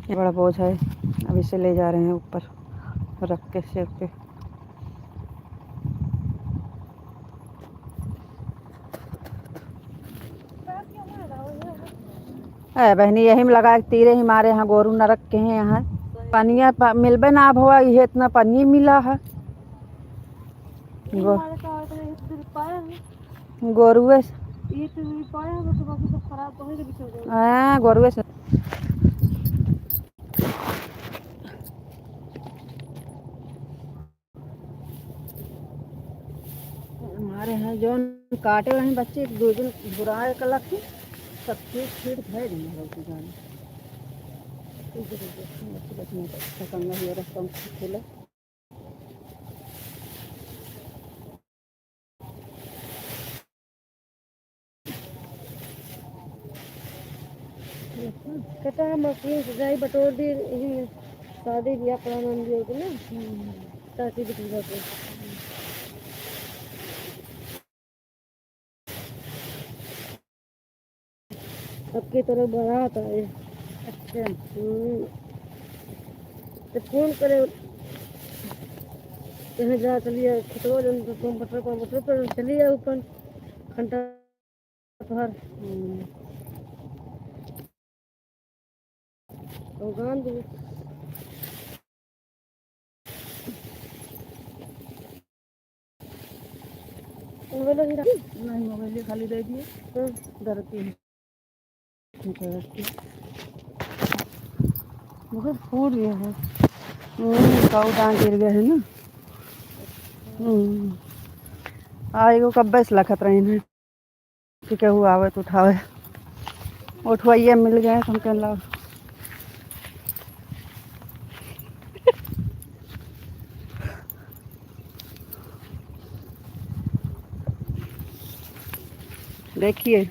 ये बड़ा बोझ है, अब इसे ले जा रहे हैं ऊपर रख के सिर पे। है बहनी, यही में लगा तीरे ही मारे यहाँ गोरू न रखे हैं यहाँ पनिया मिलबे ना अब हुआ, ये इतना पनी मिला है गोरुए गोरुए से। हमारे यहाँ जो काटे वहीं बच्चे दो दिन बुरा कलक ही सब चीज है नहीं कहता है मछली सजाई बटोर दी शादी ब्याह पड़ा मन दिया होते ना ताकि बिक्री होते सबके तरफ बढ़ा आता है। अच्छा तो फोन करे कहीं जा चलिए खितवा जन तो बटर पर चलिए ऊपर घंटा भर गान दो नहीं मोबाइल खाली दे दिए तो डरती है बहुत फूट गया है। डांग गिर गया है ना। एगो कब्बे से लखत रही हैं कि केहू आवे तो उठावे उठवाइए मिल गए हम कह ला देखिए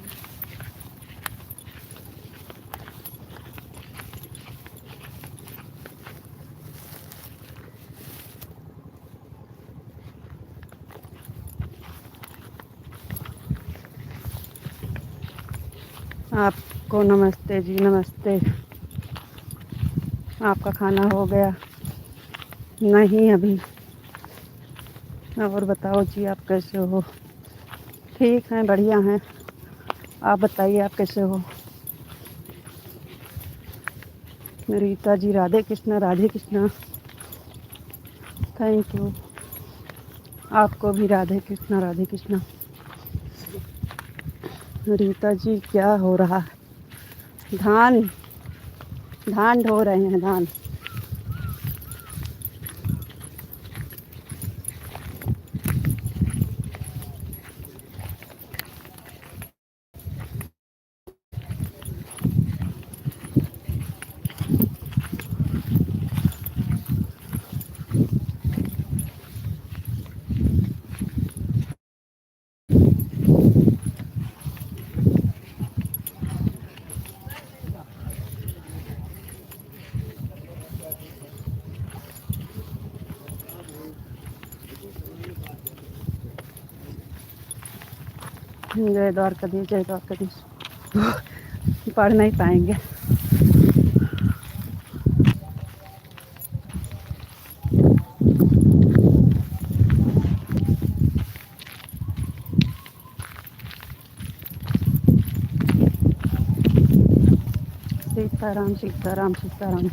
आपको नमस्ते जी, नमस्ते। आपका खाना हो गया? नहीं अभी। और बताओ जी, आप कैसे हो? ठीक हैं, बढ़िया हैं। आप बताइए आप कैसे हो? रीता जी, राधे कृष्णा राधे कृष्णा। Thank you. आपको भी राधे कृष्णा राधे कृष्णा। रीता जी, क्या हो रहा है? धान धान ढो रहे हैं, धान। जय द्वारकाधीश, जय द्वारकाधीश। पढ़ नहीं पाएंगे। सीताराम सीताराम सीताराम।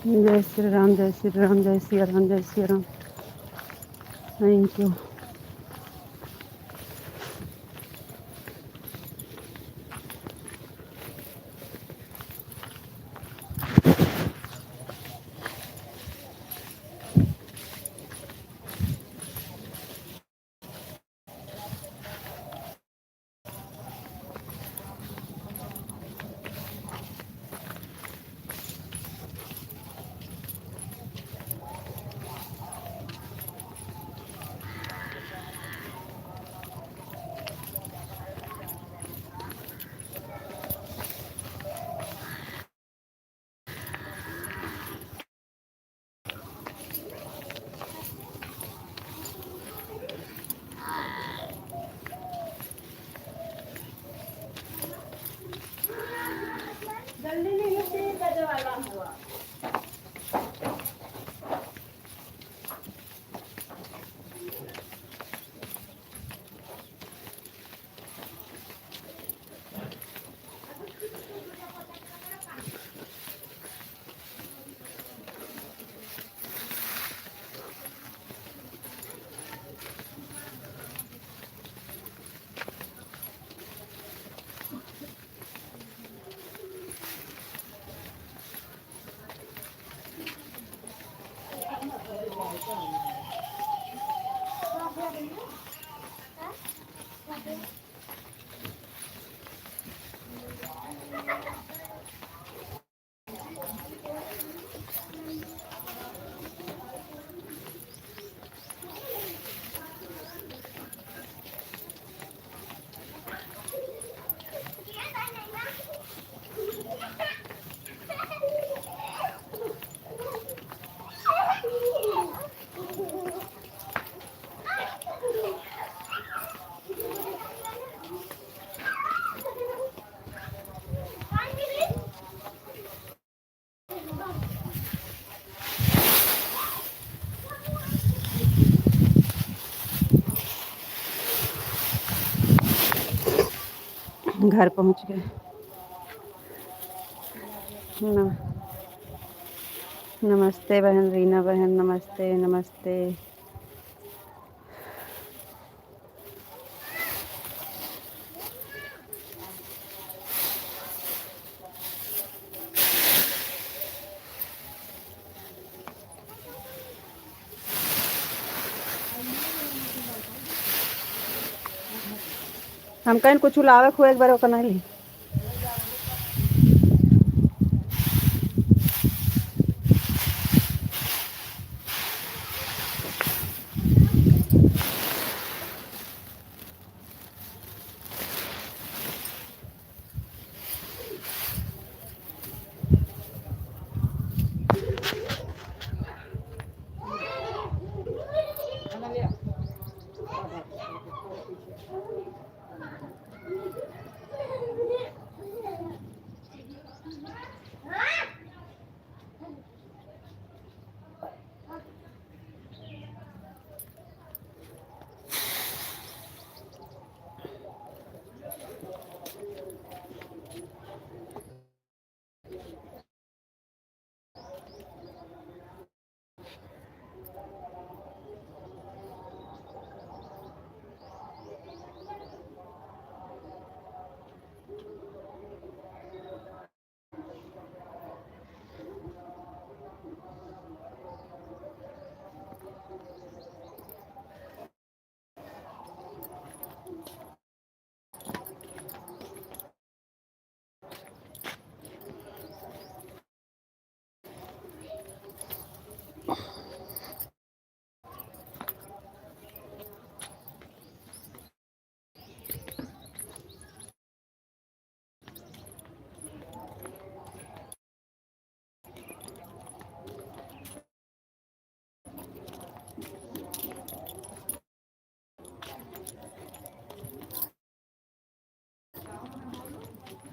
जय श्री राम, जय श्री राम, जय श्री राम, जय श्री राम। Thank you. घर पहुंच गए। नमस्ते बहन रीना बहन, नमस्ते नमस्ते। हम कहीं कुछ लावे खुए एक बार ओका नहीं ली।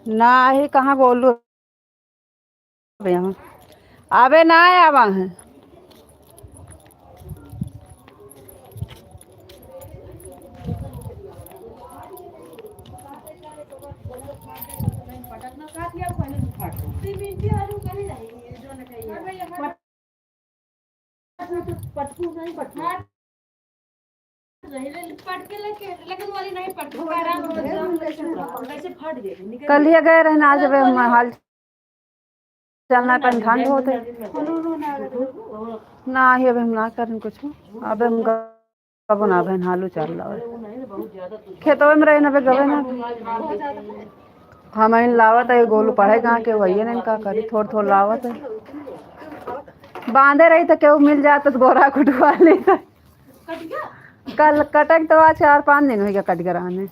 ना ही कहाँ बोलू आवे ना आवा है। पटकू नहीं पटका कल ही गए रहना आज अब हाल चलना पर ठंड होते ना ही अब हम ना करें कुछ अब हम कब ना बहन हालू चल रहा है खेतों में रहे ना गवे ना हम इन लावत है गोलू पढ़े कहाँ के वही ने इनका करी थोड़ थोड़ लावत है बांधे रही तो क्यों मिल जाता तो गोरा कुटवा ली कल कटक तो आज 4-5 दिन हो गया कट कराने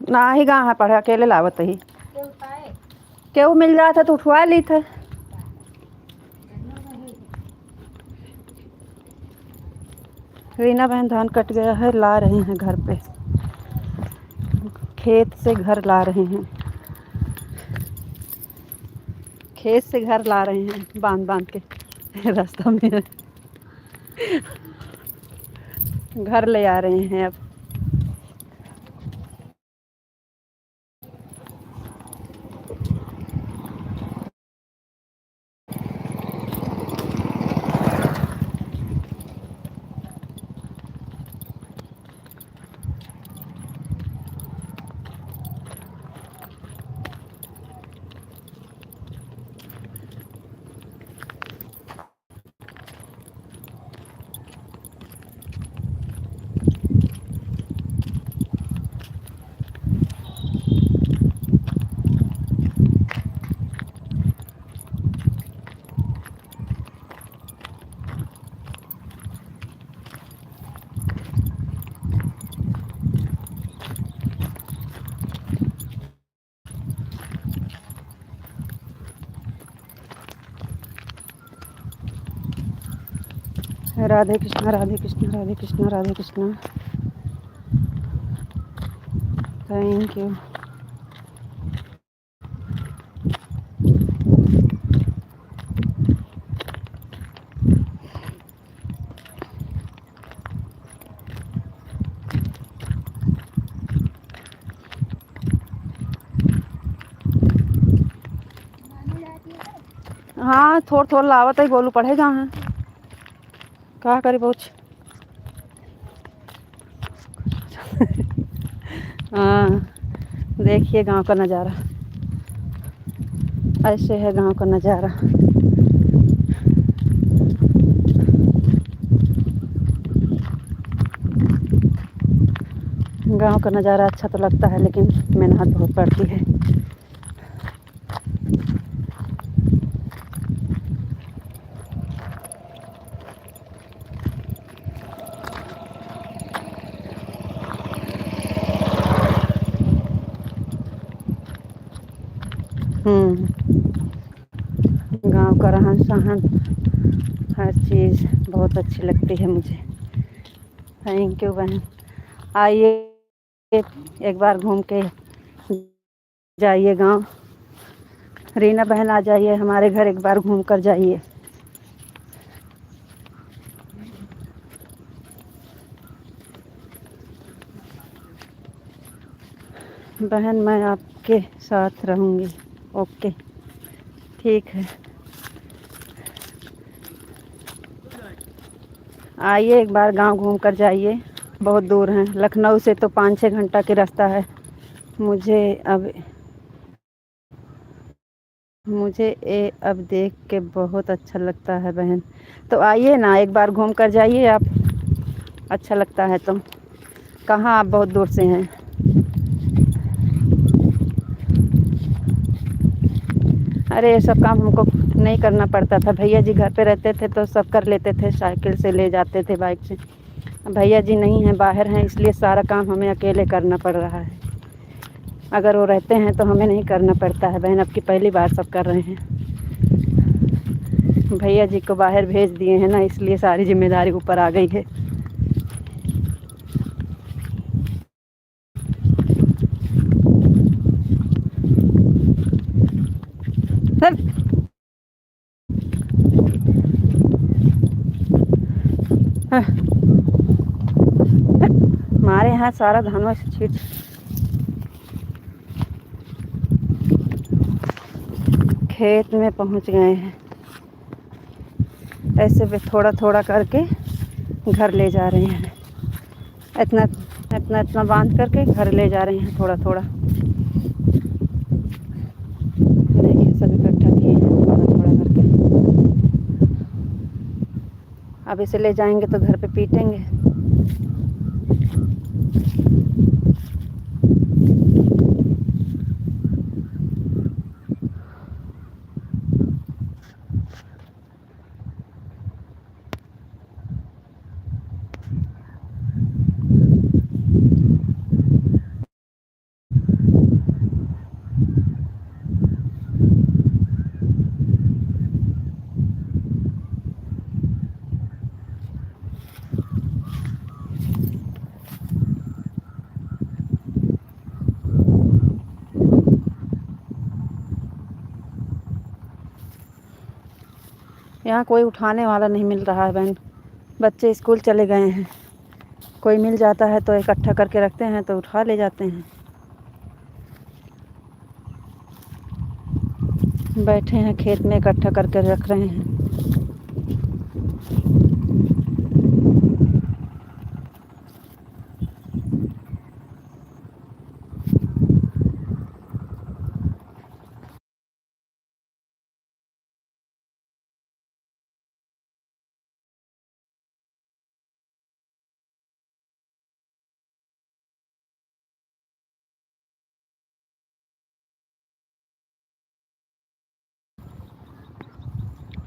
ना ही कहाँ पढ़े अकेले लावत ही क्यों मिल जाता तो उठवा ली थे रीना बहन धान कट गया है ला रहे हैं घर पे खेत से घर ला रहे हैं खेत से घर ला रहे हैं बांध बांध के रास्ता में घर ले आ रहे हैं अब राधे कृष्णा राधे कृष्णा राधे कृष्णा राधे कृष्णा थैंक यू हाँ थोड़ थोड़ लावत है गोलू पढ़ेगा है क्या करे पहुँच हाँ देखिए गांव का नज़ारा ऐसे है गांव का नज़ारा गांव का नज़ारा अच्छा तो लगता है लेकिन मेहनत बहुत पड़ती है गांव का रहन सहन हर चीज़ बहुत अच्छी लगती है मुझे थैंक यू बहन आइए एक बार घूम के जाइए गांव रीना बहन आ जाइए हमारे घर एक बार घूम कर जाइए बहन मैं आपके साथ रहूँगी ओके ठीक है आइए एक बार गांव घूम कर जाइए बहुत दूर हैं लखनऊ से तो 5-6 घंटा की रास्ता है मुझे अब देख के बहुत अच्छा लगता है बहन तो आइए ना एक बार घूम कर जाइए आप अच्छा लगता है तो कहाँ आप बहुत दूर से हैं अरे ये सब काम हमको नहीं करना पड़ता था। भैया जी घर पे रहते थे तो सब कर लेते थे, साइकिल से ले जाते थे, बाइक से। भैया जी नहीं हैं, बाहर हैं, इसलिए सारा काम हमें अकेले करना पड़ रहा है। अगर वो रहते हैं तो हमें नहीं करना पड़ता है। बहन अब की पहली बार सब कर रहे हैं। भैया जी को बाहर भेज दिए हैं ना, इसलिए सारी जिम्मेदारी ऊपर आ गई है। सर हमारे यहाँ सारा धानवा से छीट खेत में पहुँच गए हैं। ऐसे भी थोड़ा थोड़ा करके घर ले जा रहे हैं। इतना इतना इतना बांध करके घर ले जा रहे हैं, थोड़ा थोड़ा। देखिए सब इकट्ठा किए हैं थोड़ा थोड़ा करके। अब इसे ले जाएंगे तो घर पे पीटेंगे। यहाँ कोई उठाने वाला नहीं मिल रहा है बहन। बच्चे स्कूल चले गए हैं। कोई मिल जाता है तो इकट्ठा करके रखते हैं तो उठा ले जाते हैं। बैठे हैं खेत में, इकट्ठा करके रख रहे हैं।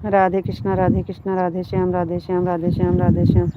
राधे कृष्णा, राधे कृष्णा, राधे श्याम, राधे श्याम, राधे श्याम, राधे श्याम।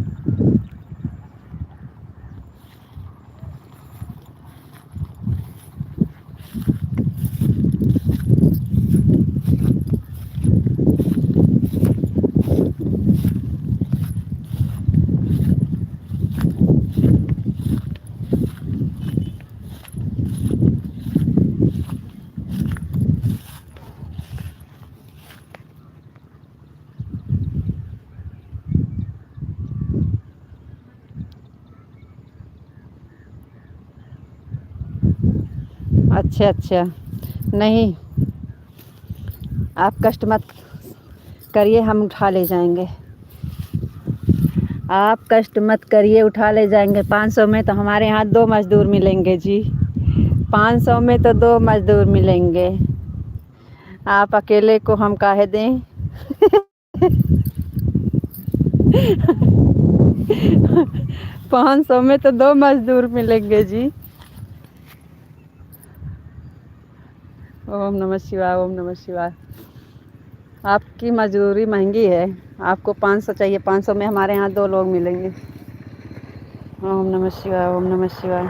अच्छा अच्छा, नहीं आप कष्ट मत करिए, हम उठा ले जाएंगे। आप कष्ट मत करिए, उठा ले जाएंगे। 500 में तो हमारे यहाँ 2 मज़दूर मिलेंगे जी। 500 में तो 2 मज़दूर मिलेंगे। आप अकेले को हम काहे दें। 500 में तो 2 मज़दूर मिलेंगे जी। ओम नमः शिवाय, ओम नमः शिवाय। आपकी मजदूरी महंगी है। आपको 500 चाहिए, 500 में हमारे यहाँ 2 लोग मिलेंगे। ओम नमः शिवाय, ओम नमः शिवाय।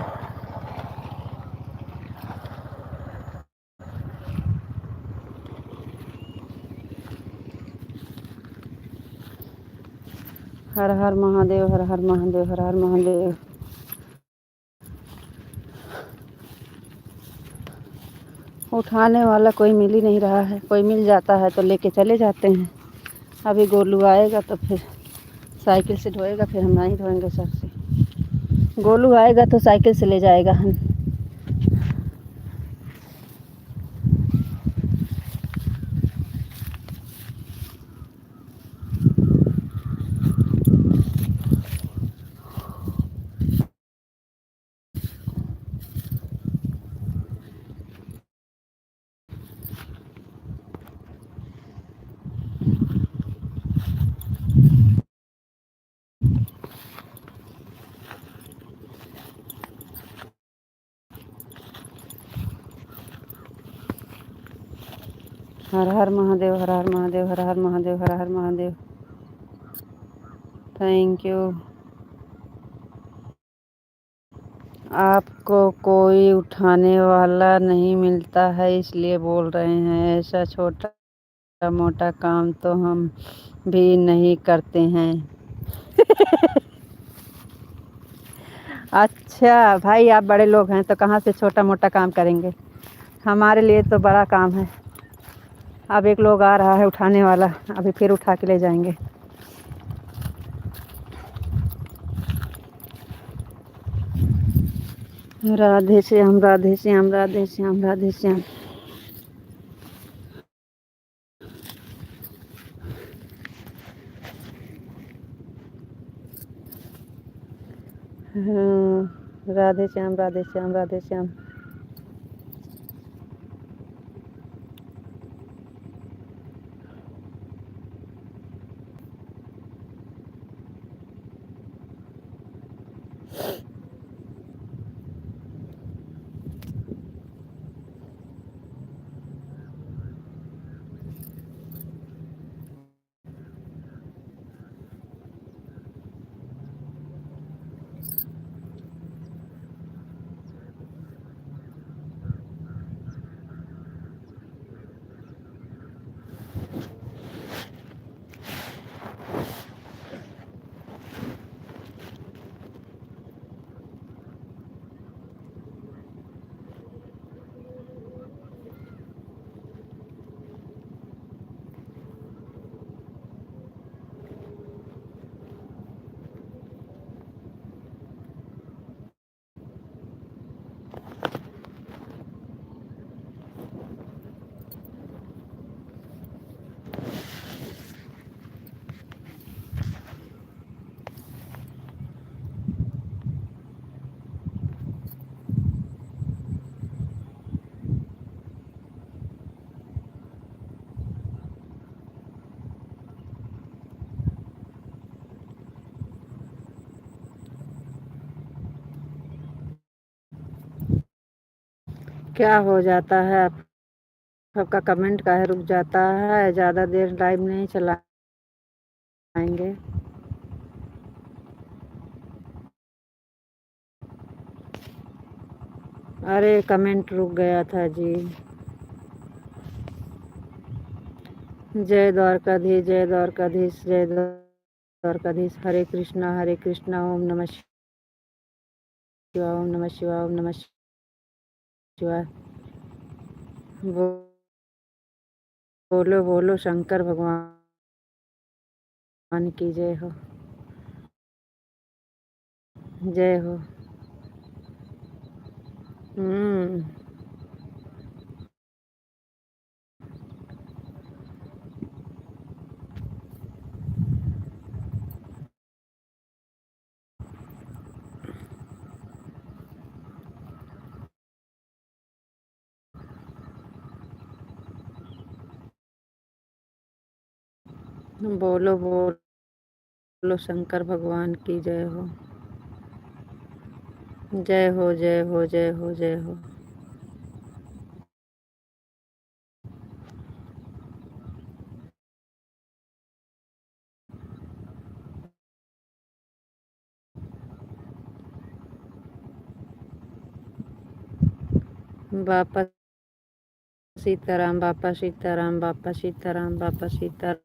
हर हर महादेव, हर हर महादेव, हर हर महादेव। उठाने वाला कोई मिल ही नहीं रहा है। कोई मिल जाता है तो लेके चले जाते हैं। अभी गोलू आएगा तो फिर साइकिल से ढोएगा, फिर हम नहीं ढोएंगे सर से। गोलू आएगा तो साइकिल से ले जाएगा हम। हर हर महादेव, हर हर महादेव, हर हर महादेव, हर हर महादेव। Thank you. आपको कोई उठाने वाला नहीं मिलता है इसलिए बोल रहे हैं। ऐसा छोटा मोटा काम तो हम भी नहीं करते हैं। अच्छा भाई, आप बड़े लोग हैं तो कहाँ से छोटा मोटा काम करेंगे। हमारे लिए तो बड़ा काम है। अब एक लोग आ रहा है उठाने वाला, अभी फिर उठा के ले जाएंगे। राधे श्याम, राधे श्याम, राधे श्याम, राधे श्याम। हाँ, राधे श्याम, राधे श्याम, राधे श्याम। क्या हो जाता है आप सबका कमेंट काहे रुक जाता है। ज़्यादा देर लाइव नहीं चलाएंगे। अरे कमेंट रुक गया था जी। जय द्वारकाधीश, जय द्वारकाधीश, जय द्वारकाधीश। हरे कृष्णा, ओम नमः शिवाय, ओम नमः शिवाय, ओम नमः शिवाय। बोलो बोलो शंकर भगवान की जय हो, जय हो। बोलो बोलो शंकर भगवान की जय हो, जय हो, जय हो, जय हो, जय हो। बापा सीताराम, बापा सीताराम, बापा सीताराम, बापा सीताराम।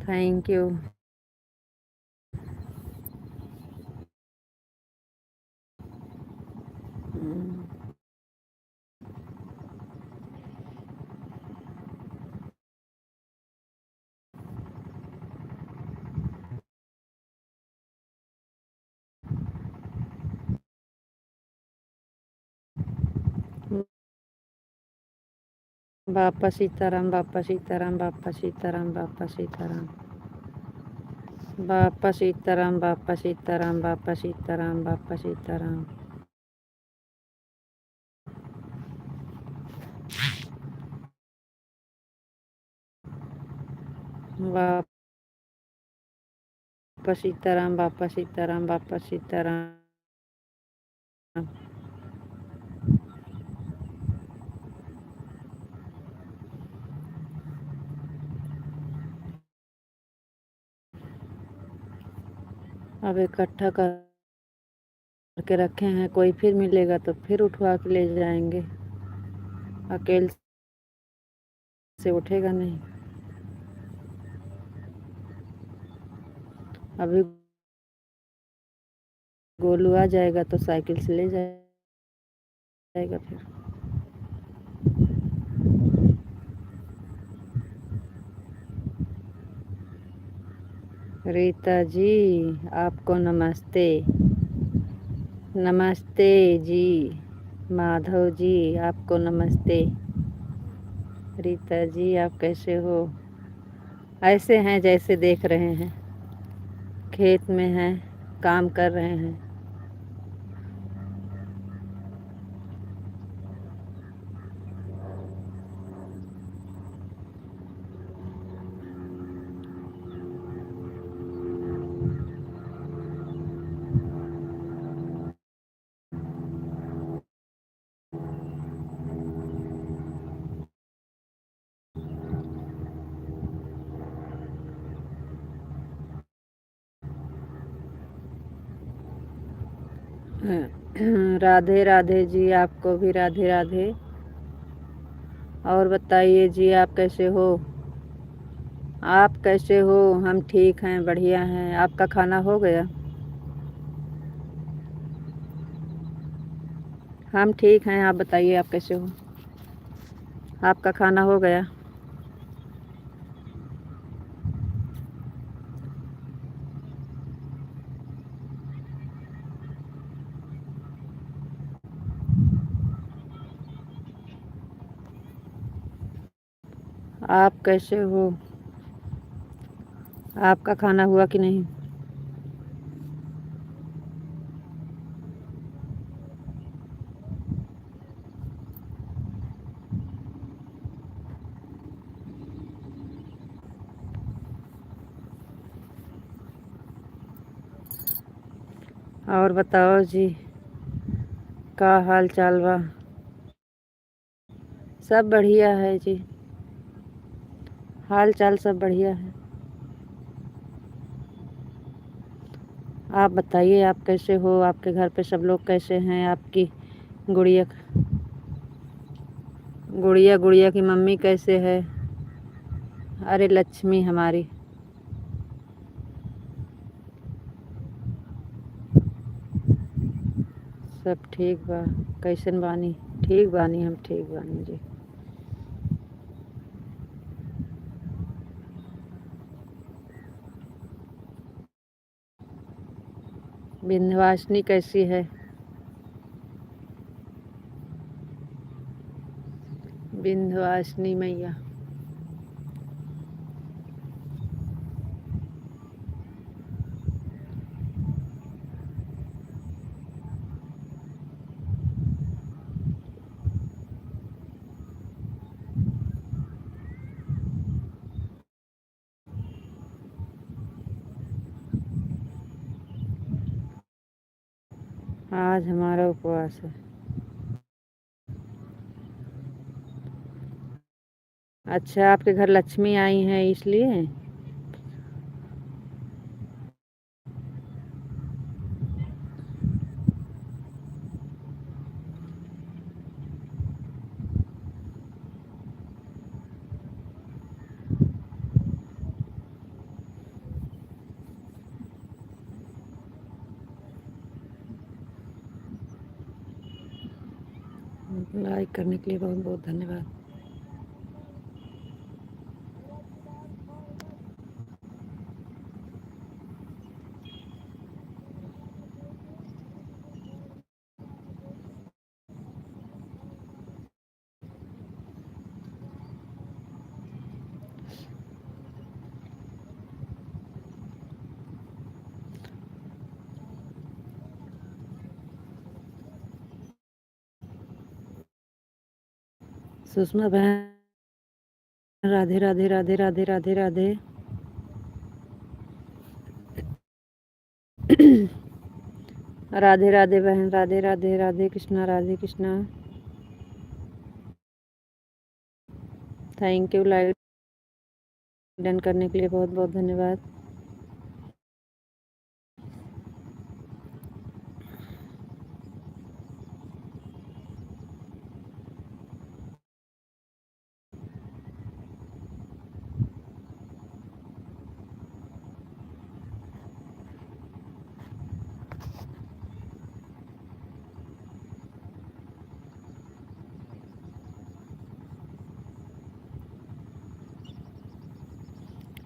Thank you. बापा सीताराम, बापा सीताराम, बापा सीताराम, बापा सीताराम। बापा सीताराम, बापा सीताराम, बापा सीताराम, बापा सीताराम। बापा सीताराम, बापा सीताराम, बापा सीताराम। अब इकट्ठा करके रखे हैं, कोई फिर मिलेगा तो फिर उठवा के ले जाएंगे, अकेले से उठेगा नहीं। अभी गोलू आ जाएगा तो साइकिल से ले जाएगा फिर। रीता जी आपको नमस्ते। नमस्ते जी। माधव जी आपको नमस्ते। रीता जी आप कैसे हो? ऐसे हैं जैसे देख रहे हैं, खेत में हैं, काम कर रहे हैं। राधे राधे जी आपको भी राधे राधे। और बताइए जी आप कैसे हो? आप कैसे हो? हम ठीक हैं, बढ़िया हैं। आपका खाना हो गया? हम ठीक हैं, आप बताइए आप कैसे हो? आपका खाना हो गया? आप कैसे हो? आपका खाना हुआ कि नहीं? और बताओ जी, का हाल चाल बा? सब बढ़िया है जी, हाल चाल सब बढ़िया है। आप बताइए आप कैसे हो? आपके घर पे सब लोग कैसे हैं? आपकी गुड़िया गुड़िया गुड़िया की मम्मी कैसे है? अरे लक्ष्मी हमारी। सब ठीक बा। कैसन बानी? ठीक बानी, हम ठीक बानी जी। विंध्यवासिनी कैसी है? विंध्यवासिनी मैया। आज हमारा उपवास है। अच्छा आपके घर लक्ष्मी आई हैं इसलिए? लाइक करने के लिए बहुत बहुत धन्यवाद। सुषमा बहन राधे राधे राधे राधे राधे राधे। राधे राधे बहन, Radhe Radhe, Radhe Krishna, Radhe Krishna. Thank you like done करने के लिए बहुत बहुत धन्यवाद।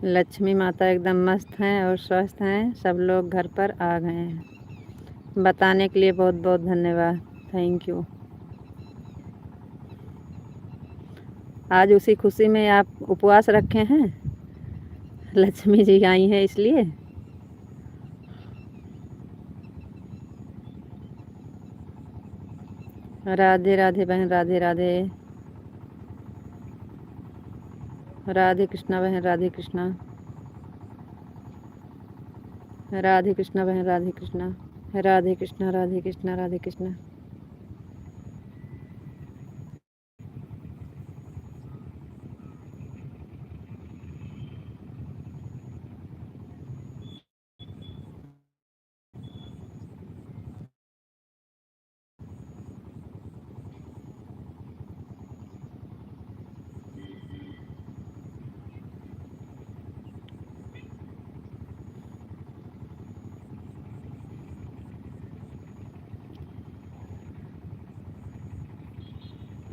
लक्ष्मी माता एकदम मस्त हैं और स्वस्थ हैं। सब लोग घर पर आ गए हैं। बताने के लिए बहुत बहुत धन्यवाद। Thank you. आज उसी खुशी में आप उपवास रखे हैं। लक्ष्मी जी आई हैं इसलिए। राधे राधे बहन, राधे राधे। राधे कृष्णा बहन, राधे कृष्णा। राधे कृष्णा बहन, राधे कृष्णा। राधे कृष्णा, राधे कृष्णा, राधे कृष्णा।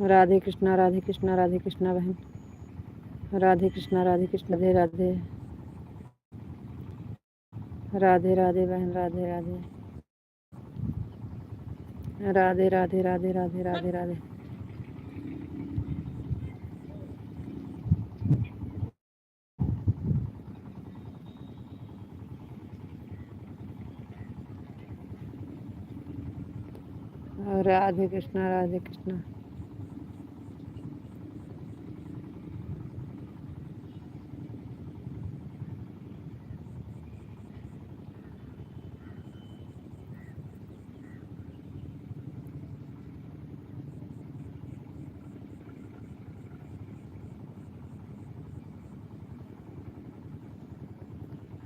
राधे कृष्णा, राधे कृष्णा, राधे कृष्णा बहन। राधे कृष्णा, राधे कृष्णा, राधे राधे। राधे राधे बहन, राधे राधे। राधे राधे राधे राधे राधे राधे। राधे कृष्णा, राधे कृष्णा।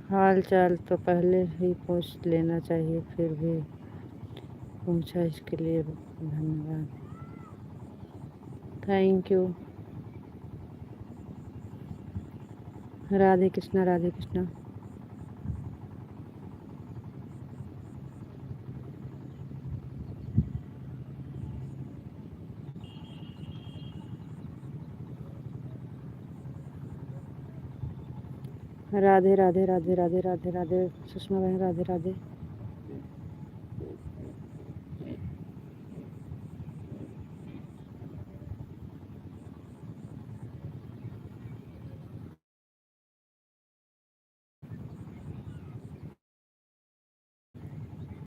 हाल चाल तो पहले ही पूछ लेना चाहिए, फिर भी पूछा, इसके लिए धन्यवाद। Thank you. राधे कृष्णा, राधे कृष्णा। राधे राधे राधे राधे राधे राधे। सुषमा बहन, राधे राधे।